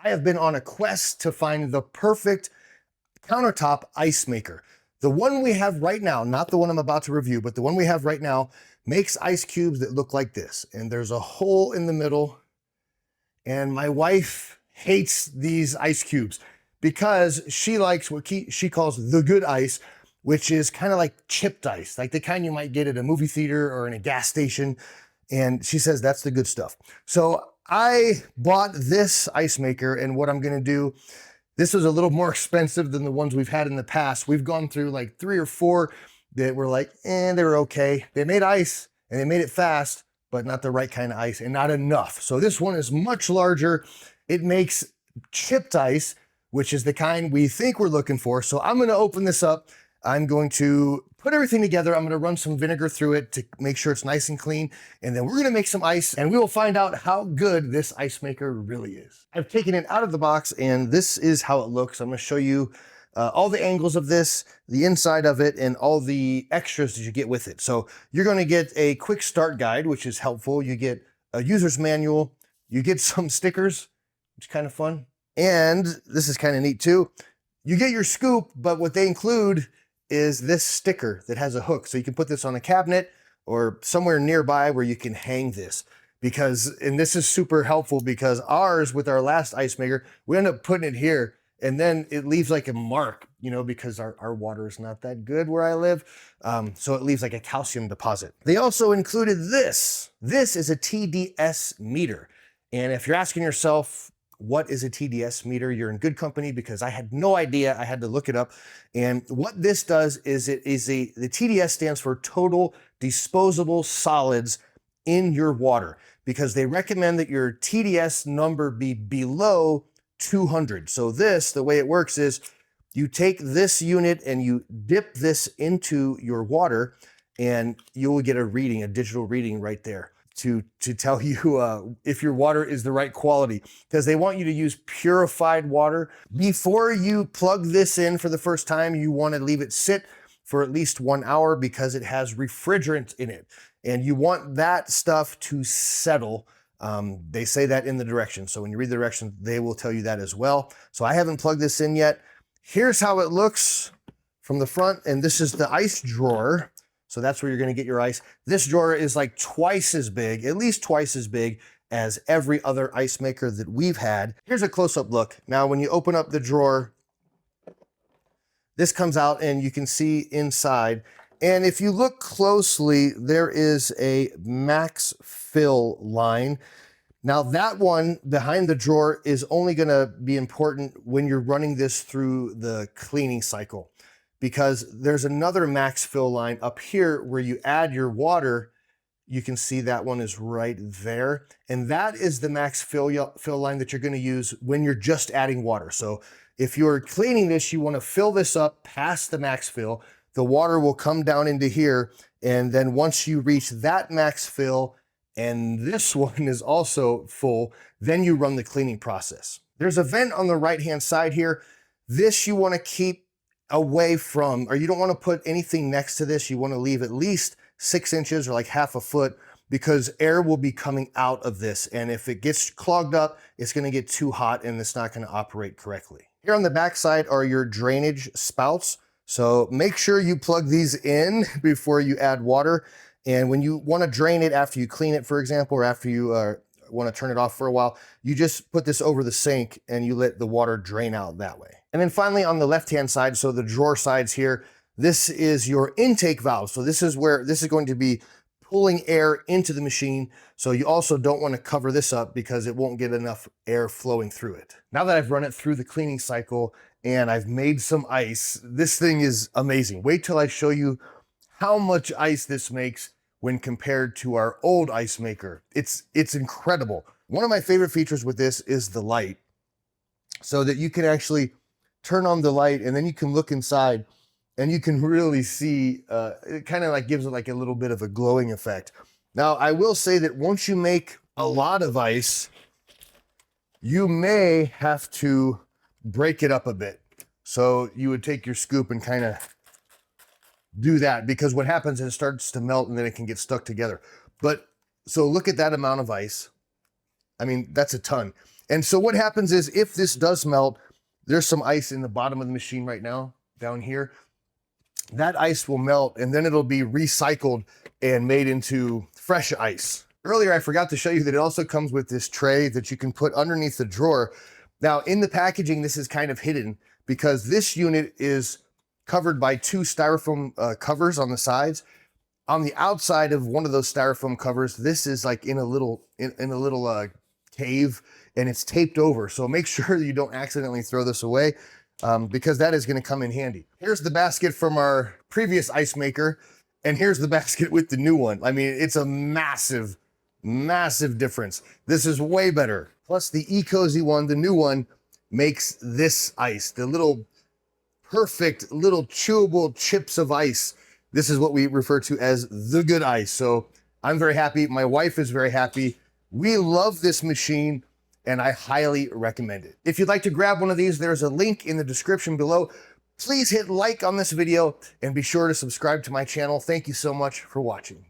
I have been on a quest to find the perfect countertop ice maker. The one we have right now, not the one I'm about to review, but the one we have right now makes ice cubes that look like this. And there's a hole in the middle. And my wife hates these ice cubes because she likes what she calls the good ice, which is kind of like chipped ice, like the kind you might get at a movie theater or in a gas station. And she says that's the good stuff. So I bought this ice maker, and what I'm gonna do, this was a little more expensive than the ones we've had in the past. We've gone through like 3 or 4 that were like, they were okay. They made ice and they made it fast, but not the right kind of ice and not enough. So this one is much larger. It makes chipped ice, which is the kind we think we're looking for. So I'm gonna open this up. I'm going to put everything together. I'm gonna run some vinegar through it to make sure it's nice and clean. And then we're gonna make some ice, and we will find out how good this ice maker really is. I've taken it out of the box, and this is how it looks. I'm gonna show you all the angles of this, the inside of it, and all the extras that you get with it. So you're gonna get a quick start guide, which is helpful. You get a user's manual. You get some stickers, which is kind of fun. And this is kind of neat too. You get your scoop, but what they include is this sticker that has a hook. So you can put this on a cabinet or somewhere nearby where you can hang this. And this is super helpful because ours, with our last ice maker, we end up putting it here, and then it leaves like a mark, because our water is not that good where I live. So it leaves like a calcium deposit. They also included this. This is a TDS meter. And if you're asking yourself, what is a TDS meter? You're in good company, because I had no idea. I had to look it up. And what this does is the TDS stands for total disposable solids in your water, because they recommend that your TDS number be below 200. So the way it works is you take this unit and you dip this into your water, and you will get a reading, a digital reading right there, to tell you if your water is the right quality, because they want you to use purified water. Before you plug this in for the first time, you want to leave it sit for at least 1 hour, because it has refrigerant in it, and you want that stuff to settle. They say that in the directions. So when you read the directions, they will tell you that as well. So I haven't plugged this in yet. Here's how it looks from the front, and this is the ice drawer. So that's where you're gonna get your ice. This drawer is like twice as big, at least twice as big as every other ice maker that we've had. Here's a close-up look. Now, when you open up the drawer, this comes out and you can see inside. And if you look closely, there is a max fill line. Now that one behind the drawer is only gonna be important when you're running this through the cleaning cycle, because there's another max fill line up here where you add your water. You can see that one is right there. And that is the max fill line that you're gonna use when you're just adding water. So if you're cleaning this, you wanna fill this up past the max fill. The water will come down into here. And then once you reach that max fill, and this one is also full, then you run the cleaning process. There's a vent on the right-hand side here. This you wanna keep away from, or you don't want to put anything next to this. You want to leave at least 6 inches or like half a foot, because air will be coming out of this. And if it gets clogged up, it's going to get too hot and it's not going to operate correctly. Here on the back side are your drainage spouts. So make sure you plug these in before you add water. And when you want to drain it after you clean it, for example, or after you want to turn it off for a while, you just put this over the sink and you let the water drain out that way. And then finally on the left-hand side, so the drawer sides here, this is your intake valve. So this is where this is going to be pulling air into the machine. So you also don't want to cover this up, because it won't get enough air flowing through it. Now that I've run it through the cleaning cycle and I've made some ice, this thing is amazing. Wait till I show you how much ice this makes when compared to our old ice maker. It's incredible. One of my favorite features with this is the light, so that you can actually turn on the light and then you can look inside and you can really see, it kind of like gives it like a little bit of a glowing effect. Now, I will say that once you make a lot of ice, you may have to break it up a bit. So you would take your scoop and kind of do that, because what happens is it starts to melt and then it can get stuck together. But so look at that amount of ice. I mean, that's a ton. And so what happens is if this does melt, there's some ice in the bottom of the machine right now, down here. That ice will melt and then it'll be recycled and made into fresh ice. Earlier, I forgot to show you that it also comes with this tray that you can put underneath the drawer. Now, in the packaging, this is kind of hidden because this unit is covered by two styrofoam covers on the sides. On the outside of one of those styrofoam covers, this is like in a little cave, and it's taped over. So make sure that you don't accidentally throw this away because that is going to come in handy. Here's the basket from our previous ice maker, and here's the basket with the new one. I mean, it's a massive, massive difference. This is way better. Plus the Ecozy one, the new one, makes this ice, the little perfect little chewable chips of ice. This is what we refer to as the good ice. So I'm very happy. My wife is very happy. We love this machine and I highly recommend it. If you'd like to grab one of these, there's a link in the description below. Please hit like on this video and be sure to subscribe to my channel. Thank you so much for watching.